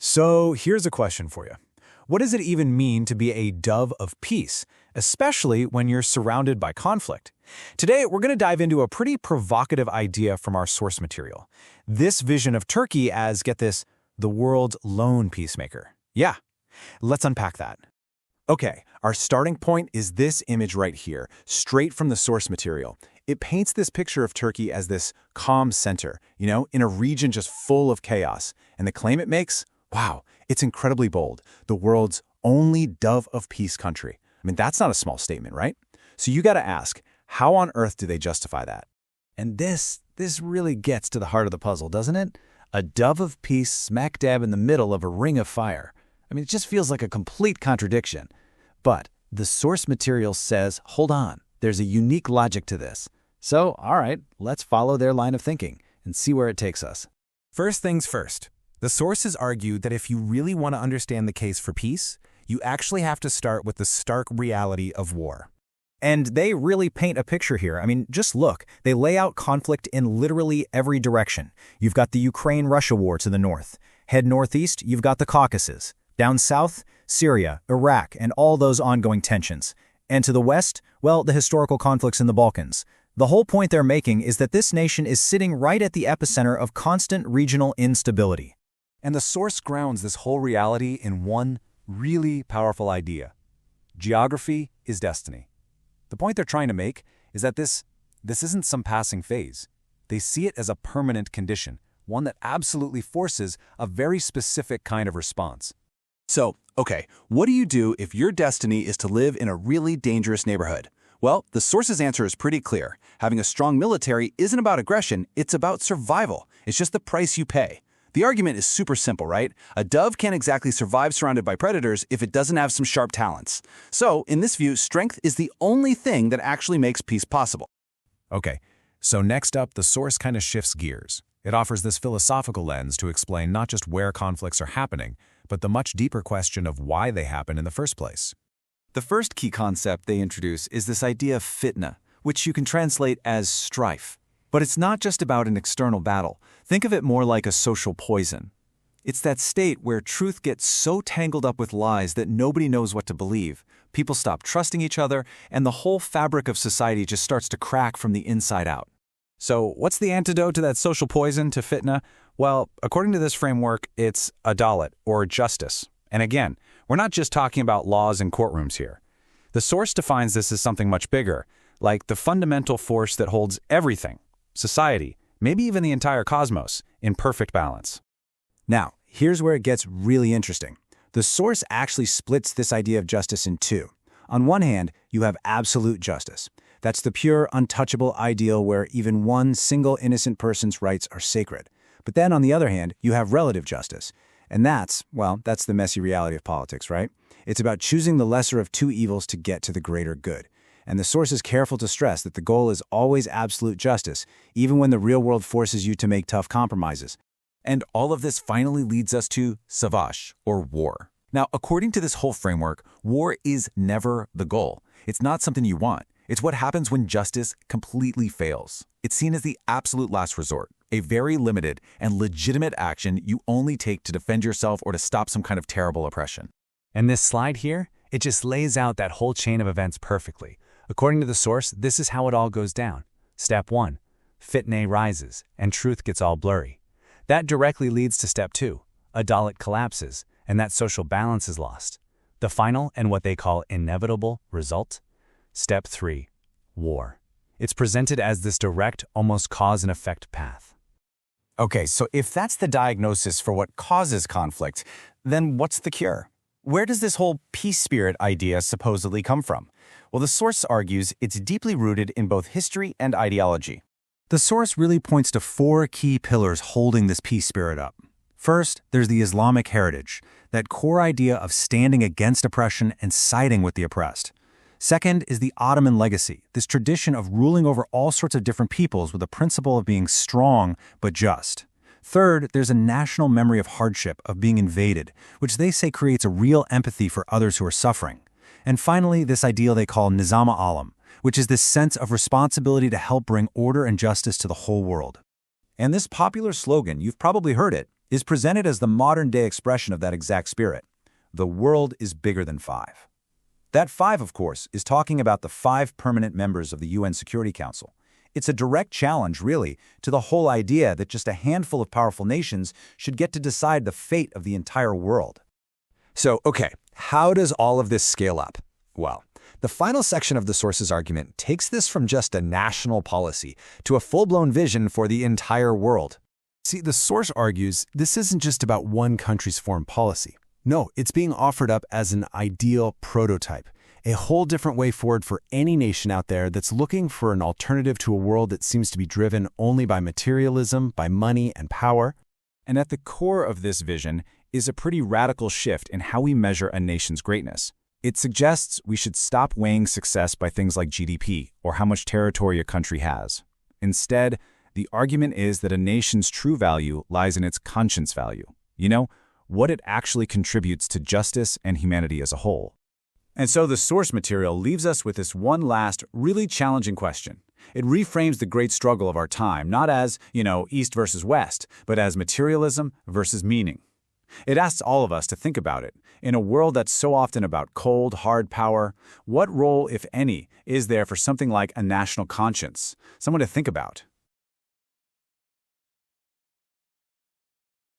So here's a question for you. What does it even mean to be a dove of peace, especially when you're surrounded by conflict? Today, we're going to dive into a pretty provocative idea from our source material. This vision of Turkey as, get this, the world's lone peacemaker. Yeah, let's unpack that. Okay, our starting point is this image right here, straight from the source material. It paints this picture of Turkey as this calm center, in a region just full of chaos. And the claim it makes? Wow, it's incredibly bold. The world's only dove of peace country. I mean, that's not a small statement, right? So you got to ask, how on earth do they justify that? And this really gets to the heart of the puzzle, doesn't it? A dove of peace smack dab in the middle of a ring of fire. I mean, it just feels like a complete contradiction. But the source material says, hold on, there's a unique logic to this. So, all right, let's follow their line of thinking and see where it takes us. First things first. The sources argue that if you really want to understand the case for peace, you actually have to start with the stark reality of war. And they really paint a picture here. I mean, just look. They lay out conflict in literally every direction. You've got the Ukraine-Russia war to the north. Head northeast, you've got the Caucasus. Down south, Syria, Iraq, and all those ongoing tensions. And to the west, well, the historical conflicts in the Balkans. The whole point they're making is that this nation is sitting right at the epicenter of constant regional instability. And the source grounds this whole reality in one really powerful idea. Geography is destiny. The point they're trying to make is that this isn't some passing phase. They see it as a permanent condition, one that absolutely forces a very specific kind of response. So, okay, what do you do if your destiny is to live in a really dangerous neighborhood? Well, the source's answer is pretty clear. Having a strong military isn't about aggression, it's about survival. It's just the price you pay. The argument is super simple, right? A dove can't exactly survive surrounded by predators if it doesn't have some sharp talents. So, in this view, strength is the only thing that actually makes peace possible. Okay, so next up, the source kind of shifts gears. It offers this philosophical lens to explain not just where conflicts are happening, but the much deeper question of why they happen in the first place. The first key concept they introduce is this idea of fitna, which you can translate as strife. But it's not just about an external battle. Think of it more like a social poison. It's that state where truth gets so tangled up with lies that nobody knows what to believe. People stop trusting each other, and the whole fabric of society just starts to crack from the inside out. So what's the antidote to that social poison, to fitna? Well, according to this framework, it's adalat, or justice. And again, we're not just talking about laws and courtrooms here. The source defines this as something much bigger, like the fundamental force that holds everything, society, maybe even the entire cosmos, in perfect balance. Now, here's where it gets really interesting. The source actually splits this idea of justice in two. On one hand, you have absolute justice. That's the pure, untouchable ideal where even one single innocent person's rights are sacred. But then on the other hand, you have relative justice. And that's the messy reality of politics, right? It's about choosing the lesser of two evils to get to the greater good. And the source is careful to stress that the goal is always absolute justice, even when the real world forces you to make tough compromises. And all of this finally leads us to savage, or war. Now, according to this whole framework, war is never the goal. It's not something you want. It's what happens when justice completely fails. It's seen as the absolute last resort, a very limited and legitimate action you only take to defend yourself or to stop some kind of terrible oppression. And this slide here, it just lays out that whole chain of events perfectly. According to the source, this is how it all goes down. Step 1, fitna rises, and truth gets all blurry. That directly leads to step 2, adalat collapses, and that social balance is lost. The final and what they call inevitable result? Step 3, war. It's presented as this direct, almost cause and effect path. Okay, so if that's the diagnosis for what causes conflict, then what's the cure? Where does this whole peace spirit idea supposedly come from? Well, the source argues it's deeply rooted in both history and ideology. The source really points to 4 key pillars holding this peace spirit up. First, there's the Islamic heritage, that core idea of standing against oppression and siding with the oppressed. Second is the Ottoman legacy, this tradition of ruling over all sorts of different peoples with the principle of being strong but just. Third, there's a national memory of hardship, of being invaded, which they say creates a real empathy for others who are suffering. And finally, this ideal they call Nizam al-Alam, which is this sense of responsibility to help bring order and justice to the whole world. And this popular slogan, you've probably heard it, is presented as the modern-day expression of that exact spirit. The world is bigger than five. That five, of course, is talking about the 5 permanent members of the UN Security Council. It's a direct challenge, really, to the whole idea that just a handful of powerful nations should get to decide the fate of the entire world. So, okay, how does all of this scale up? Well, the final section of the source's argument takes this from just a national policy to a full-blown vision for the entire world. See, the source argues this isn't just about one country's foreign policy. No, it's being offered up as an ideal prototype, a whole different way forward for any nation out there that's looking for an alternative to a world that seems to be driven only by materialism, by money and power. And at the core of this vision is a pretty radical shift in how we measure a nation's greatness. It suggests we should stop weighing success by things like GDP or how much territory a country has. Instead, the argument is that a nation's true value lies in its conscience value. You know, what it actually contributes to justice and humanity as a whole. And so the source material leaves us with this one last, really challenging question. It reframes the great struggle of our time, not as, East versus West, but as materialism versus meaning. It asks all of us to think about it. In a world that's so often about cold, hard power, what role, if any, is there for something like a national conscience, someone to think about?